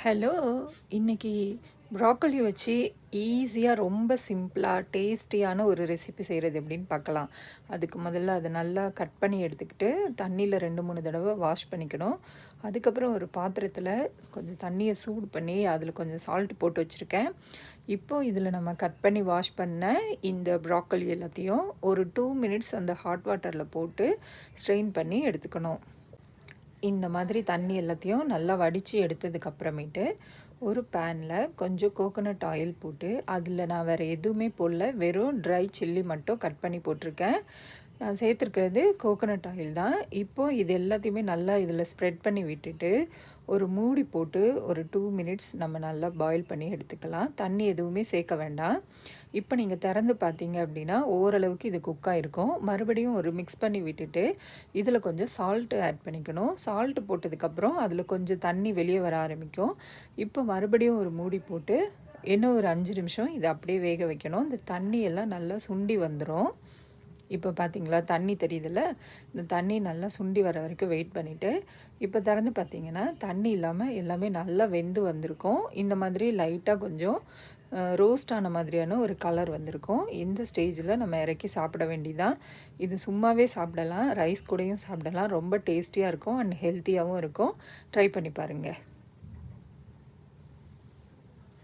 Hello! இன்னைக்கு broccoli வச்சு ஈஸியா ரொம்ப சிம்பிளா, டேஸ்டியான ஒரு ரெசிபி செய்கிறது எப்படின்னு பார்க்கலாம். அதுக்கு முதல்ல அதை நல்லா கட் பண்ணி எடுத்துக்கிட்டு, தண்ணியில் 2, 3 தடவை வாஷ் பண்ணிக்கணும். அதுக்கப்புறம் ஒரு பாத்திரத்தில் கொஞ்சம் தண்ணியை சூடு பண்ணி, அதில் கொஞ்சம் சால்ட் போட்டு வச்சுருக்கேன். இப்போ இதில் நம்ம கட் பண்ணி வாஷ் பண்ண இந்த ப்ரோக்கோலி எல்லாத்தையும் ஒரு 2 மினிட்ஸ் அந்த ஹாட் வாட்டரில் போட்டு ஸ்ட்ரெயின் பண்ணி எடுத்துக்கணும். இந்த மாதிரி தண்ணி எல்லாத்தையும் நல்லா வடித்து எடுத்ததுக்கப்புறமேட்டு ஒரு பேனில் கொஞ்சம் கோகோனட் ஆயில் போட்டு அதில் நான் வேறு எதுவுமே போடல, வெறும் ட்ரை சில்லி மட்டும் கட் பண்ணி போட்டிருக்கேன். நான் சேர்த்துருக்கிறது கோகோனட் ஆயில் தான். இப்போது இது எல்லாத்தையுமே நல்லா இதில் ஸ்ப்ரெட் பண்ணி விட்டுட்டு ஒரு மூடி போட்டு ஒரு 2 மினிட்ஸ் நம்ம நல்லா பாயில் பண்ணி எடுத்துக்கலாம். தண்ணி எதுவுமே சேர்க்க வேண்டாம். இப்போ நீங்கள் திறந்து பார்த்தீங்க அப்படின்னா ஓரளவுக்கு இது குக் ஆகிருக்கும். மறுபடியும் ஒரு மிக்ஸ் பண்ணி விட்டுட்டு இதில் கொஞ்சம் சால்ட்டு ஆட் பண்ணிக்கணும். சால்ட்டு போட்டதுக்கப்புறம் அதில் கொஞ்சம் தண்ணி வெளியே வர ஆரம்பிக்கும். இப்போ மறுபடியும் ஒரு மூடி போட்டு இன்னும் ஒரு 5 நிமிஷம் இதை அப்படியே வேக வைக்கணும். இந்த தண்ணி எல்லாம் நல்லா சுண்டி வந்துடும். இப்போ பார்த்தீங்களா தண்ணி தெரியுதுல்ல, இந்த தண்ணி நல்லா சுண்டி வர வரைக்கும் வெயிட் பண்ணிவிட்டு இப்போ திறந்து பார்த்தீங்கன்னா தண்ணி இல்லாமல் எல்லாமே நல்லா வெந்து வந்திருக்கும். இந்த மாதிரி லைட்டாக கொஞ்சம் ரோஸ்ட் ஆன மாதிரியான ஒரு கலர் வந்திருக்கும். இந்த ஸ்டேஜில் நம்ம இறக்கி சாப்பிட வேண்டியதான். இது சும்மாவே சாப்பிடலாம், ரைஸ் கூடயும் சாப்பிடலாம். ரொம்ப டேஸ்டியாக இருக்கும் அண்ட் ஹெல்த்தியாகவும் இருக்கும். ட்ரை பண்ணி பாருங்கள்.